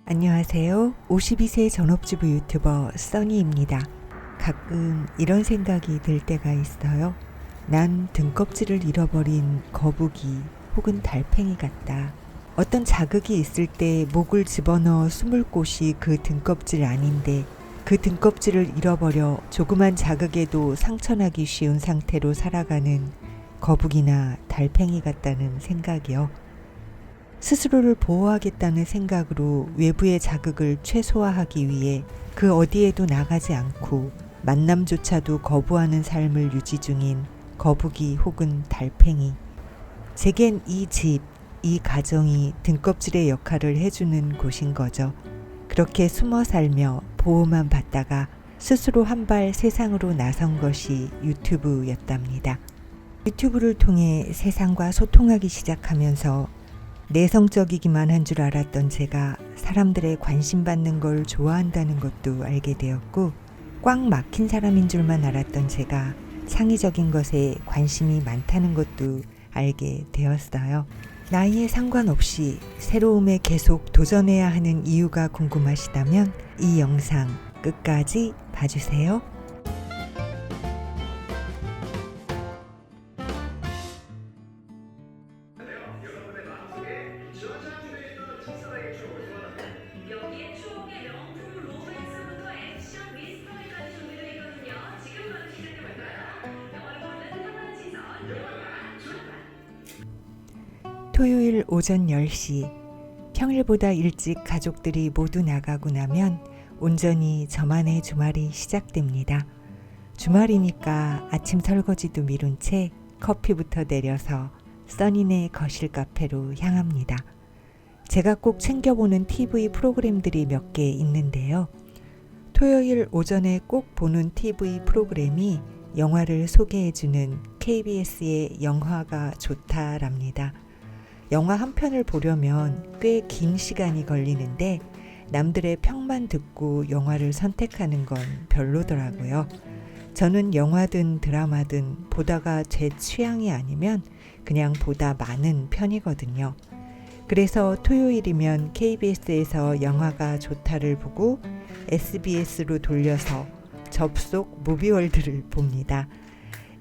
안녕하세요. 52세 전업주부 유튜버 써니입니다. 가끔 이런 생각이 들 때가 있어요. 난 등껍질을 잃어버린 거북이 혹은 달팽이 같다. 어떤 자극이 있을 때 목을 집어넣어 숨을 곳이 그 등껍질 아닌데 그 등껍질을 잃어버려 조그만 자극에도 상처나기 쉬운 상태로 살아가는 거북이나 달팽이 같다는 생각이요. 스스로를 보호하겠다는 생각으로 외부의 자극을 최소화하기 위해 그 어디에도 나가지 않고 만남조차도 거부하는 삶을 유지 중인 거북이 혹은 달팽이. 제겐 이 집, 이 가정이 등껍질의 역할을 해주는 곳인 거죠. 그렇게 숨어 살며 보호만 받다가 스스로 한 발 세상으로 나선 것이 유튜브였답니다. 유튜브를 통해 세상과 소통하기 시작하면서 내성적이기만 한 줄 알았던 제가 사람들의 관심 받는 걸 좋아한다는 것도 알게 되었고, 꽉 막힌 사람인 줄만 알았던 제가 창의적인 것에 관심이 많다는 것도 알게 되었어요. 나이에 상관없이 새로움에 계속 도전해야 하는 이유가 궁금하시다면 이 영상 끝까지 봐주세요. 여기에 추억의 명품 로맨스부터 액션 미스터리까지 준비되어 있거든요. 지금 바로 시작해볼까요? 영화를 보는 편안한 시선, 영화가 주말. 토요일 오전 10시, 평일보다 일찍 가족들이 모두 나가고 나면 온전히 저만의 주말이 시작됩니다. 주말이니까 아침 설거지도 미룬 채 커피부터 내려서 써니네 거실 카페로 향합니다. 제가 꼭 챙겨보는 TV 프로그램들이 몇 개 있는데요. 토요일 오전에 꼭 보는 TV 프로그램이 영화를 소개해주는 KBS의 영화가 좋다랍니다. 영화 한 편을 보려면 꽤 긴 시간이 걸리는데 남들의 평만 듣고 영화를 선택하는 건 별로더라고요. 저는 영화든 드라마든 보다가 제 취향이 아니면 그냥 보다 많은 편이거든요. 그래서 토요일이면 KBS에서 영화가 좋다를 보고 SBS로 돌려서 접속 무비월드를 봅니다.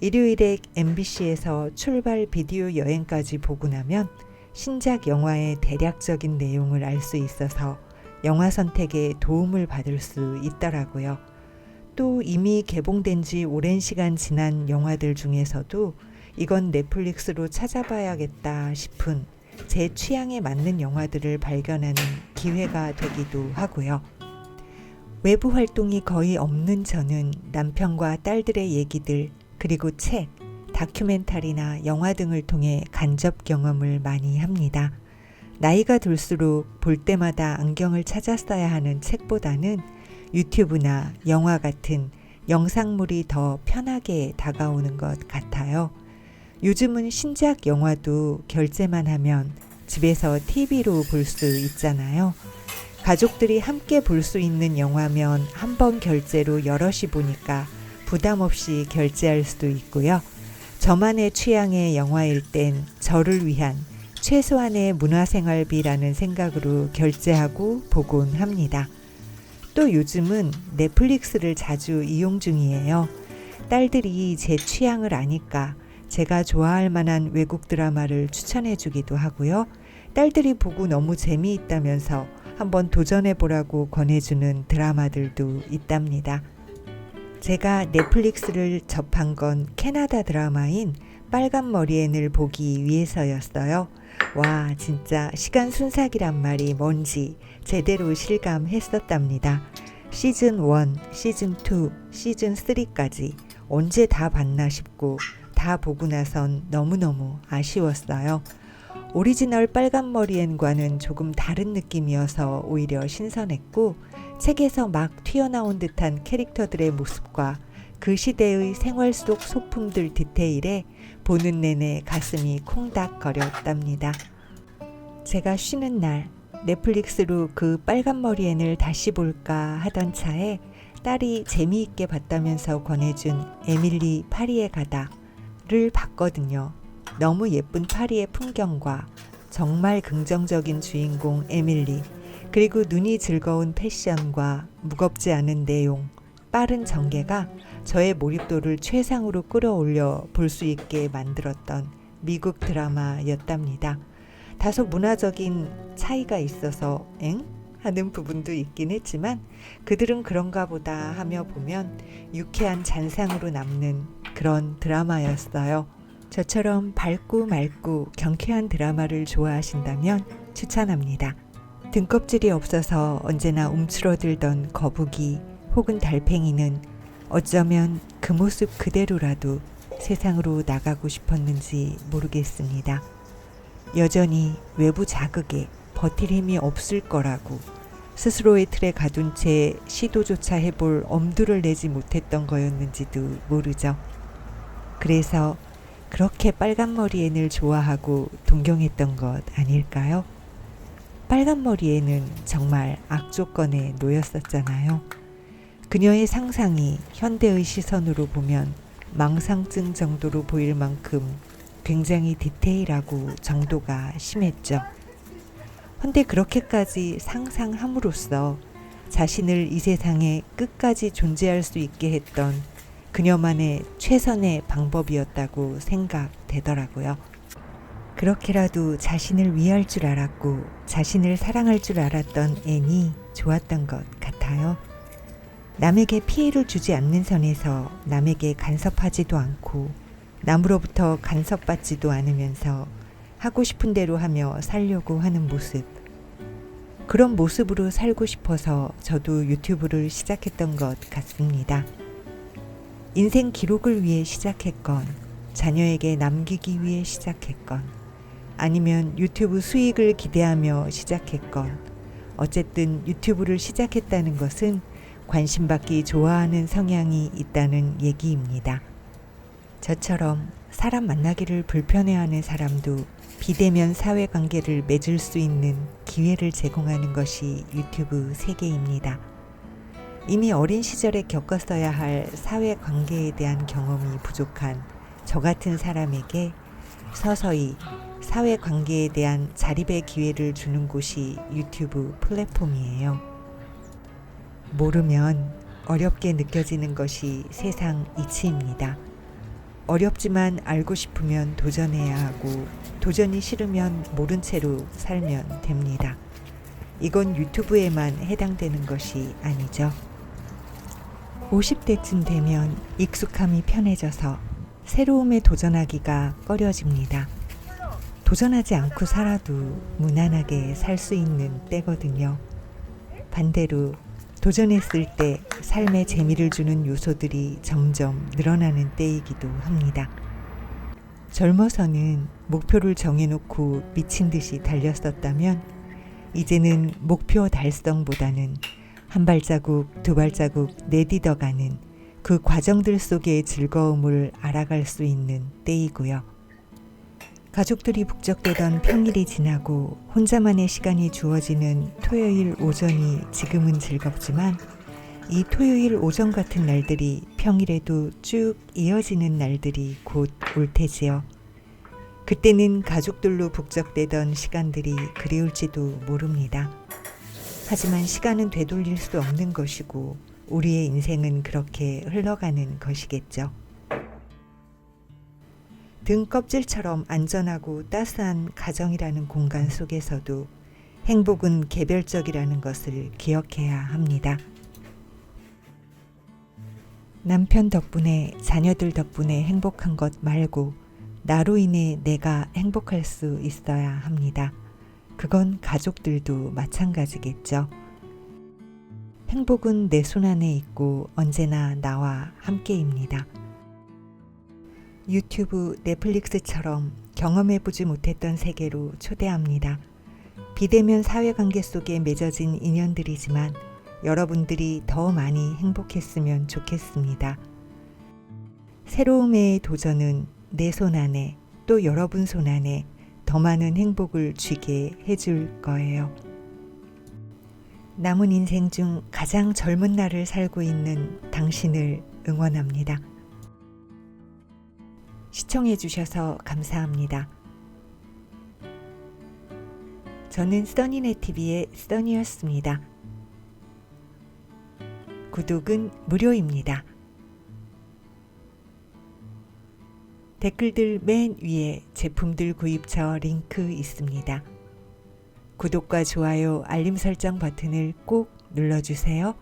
일요일에 MBC에서 출발 비디오 여행까지 보고 나면 신작 영화의 대략적인 내용을 알 수 있어서 영화 선택에 도움을 받을 수 있더라고요. 또 이미 개봉된 지 오랜 시간 지난 영화들 중에서도 이건 넷플릭스로 찾아봐야겠다 싶은 제 취향에 맞는 영화들을 발견하는 기회가 되기도 하고요. 외부 활동이 거의 없는 저는 남편과 딸들의 얘기들, 그리고 책, 다큐멘터리나 영화 등을 통해 간접 경험을 많이 합니다. 나이가 들수록 볼 때마다 안경을 찾아 써야 하는 책보다는 유튜브나 영화 같은 영상물이 더 편하게 다가오는 것 같아요. 요즘은 신작 영화도 결제만 하면 집에서 TV로 볼 수 있잖아요. 가족들이 함께 볼 수 있는 영화면 한 번 결제로 여럿이 보니까 부담 없이 결제할 수도 있고요. 저만의 취향의 영화일 땐 저를 위한 최소한의 문화생활비라는 생각으로 결제하고 보곤 합니다. 또 요즘은 넷플릭스를 자주 이용 중이에요. 딸들이 제 취향을 아니까 제가 좋아할 만한 외국 드라마를 추천해 주기도 하고요. 딸들이 보고 너무 재미있다면서 한번 도전해 보라고 권해주는 드라마들도 있답니다. 제가 넷플릭스를 접한 건 캐나다 드라마인 빨간 머리앤을 보기 위해서였어요. 와, 진짜 시간 순삭이란 말이 뭔지 제대로 실감했었답니다. 시즌 1, 시즌 2, 시즌 3까지 언제 다 봤나 싶고 다 보고 나선 너무너무 아쉬웠어요. 오리지널 빨간머리앤과는 조금 다른 느낌이어서 오히려 신선했고, 책에서 막 튀어나온 듯한 캐릭터들의 모습과 그 시대의 생활 속 소품들 디테일에 보는 내내 가슴이 콩닥거렸답니다. 제가 쉬는 날 넷플릭스로 그 빨간머리앤을 다시 볼까 하던 차에 딸이 재미있게 봤다면서 권해준 에밀리 파리에 가다를 봤거든요. 너무 예쁜 파리의 풍경과 정말 긍정적인 주인공 에밀리, 그리고 눈이 즐거운 패션과 무겁지 않은 내용, 빠른 전개가 저의 몰입도를 최상으로 끌어올려 볼 수 있게 만들었던 미국 드라마였답니다. 다소 문화적인 차이가 있어서 엥? 하는 부분도 있긴 했지만 그들은 그런가 보다 하며 보면 유쾌한 잔상으로 남는 그런 드라마였어요. 저처럼 밝고 맑고 경쾌한 드라마를 좋아하신다면 추천합니다. 등껍질이 없어서 언제나 움츠러들던 거북이 혹은 달팽이는 어쩌면 그 모습 그대로라도 세상으로 나가고 싶었는지 모르겠습니다. 여전히 외부 자극에 버틸 힘이 없을 거라고 스스로의 틀에 가둔 채 시도조차 해볼 엄두를 내지 못했던 거였는지도 모르죠. 그래서 그렇게 빨간머리 앤을 좋아하고 동경했던 것 아닐까요? 빨간머리에는 정말 악조건에 놓였었잖아요. 그녀의 상상이 현대의 시선으로 보면 망상증 정도로 보일 만큼 굉장히 디테일하고 정도가 심했죠. 헌데 그렇게까지 상상함으로써 자신을 이 세상에 끝까지 존재할 수 있게 했던 그녀만의 최선의 방법이었다고 생각되더라고요. 그렇게라도 자신을 위할 줄 알았고 자신을 사랑할 줄 알았던 앤이 좋았던 것 같아요. 남에게 피해를 주지 않는 선에서 남에게 간섭하지도 않고 남으로부터 간섭받지도 않으면서 하고 싶은 대로 하며 살려고 하는 모습. 그런 모습으로 살고 싶어서 저도 유튜브를 시작했던 것 같습니다. 인생 기록을 위해 시작했건 자녀에게 남기기 위해 시작했건 아니면 유튜브 수익을 기대하며 시작했건 어쨌든 유튜브를 시작했다는 것은 관심받기 좋아하는 성향이 있다는 얘기입니다. 저처럼 사람 만나기를 불편해하는 사람도 비대면 사회관계를 맺을 수 있는 기회를 제공하는 것이 유튜브 세계입니다. 이미 어린 시절에 겪었어야 할 사회관계에 대한 경험이 부족한 저 같은 사람에게 서서히 사회관계에 대한 자립의 기회를 주는 곳이 유튜브 플랫폼이에요. 모르면 어렵게 느껴지는 것이 세상 이치입니다. 어렵지만 알고 싶으면 도전해야 하고 도전이 싫으면 모른 채로 살면 됩니다. 이건 유튜브에만 해당되는 것이 아니죠. 50대쯤 되면 익숙함이 편해져서 새로움에 도전하기가 꺼려집니다. 도전하지 않고 살아도 무난하게 살 수 있는 때거든요. 반대로 도전했을 때 삶에 재미를 주는 요소들이 점점 늘어나는 때이기도 합니다. 젊어서는 목표를 정해놓고 미친 듯이 달렸었다면 이제는 목표 달성보다는 한 발자국 두 발자국 내딛어가는 그 과정들 속의 즐거움을 알아갈 수 있는 때이고요. 가족들이 북적대던 평일이 지나고 혼자만의 시간이 주어지는 토요일 오전이 지금은 즐겁지만 이 토요일 오전 같은 날들이 평일에도 쭉 이어지는 날들이 곧 올 테지요. 그때는 가족들로 북적대던 시간들이 그리울지도 모릅니다. 하지만 시간은 되돌릴 수 없는 것이고 우리의 인생은 그렇게 흘러가는 것이겠죠. 등 껍질처럼 안전하고 따스한 가정이라는 공간 속에서도 행복은 개별적이라는 것을 기억해야 합니다. 남편 덕분에 자녀들 덕분에 행복한 것 말고 나로 인해 내가 행복할 수 있어야 합니다. 그건 가족들도 마찬가지겠죠. 행복은 내 손 안에 있고 언제나 나와 함께입니다. 유튜브, 넷플릭스처럼 경험해보지 못했던 세계로 초대합니다. 비대면 사회관계 속에 맺어진 인연들이지만 여러분들이 더 많이 행복했으면 좋겠습니다. 새로움의 도전은 내 손 안에 또 여러분 손 안에 더 많은 행복을 쥐게 해줄 거예요. 남은 인생 중 가장 젊은 날을 살고 있는 당신을 응원합니다. 시청해 주셔서 감사합니다. 저는 써니네TV의 써니였습니다. 구독은 무료입니다. 댓글들 맨 위에 제품들 구입처 링크 있습니다. 구독과 좋아요, 알림 설정 버튼을 꼭 눌러주세요.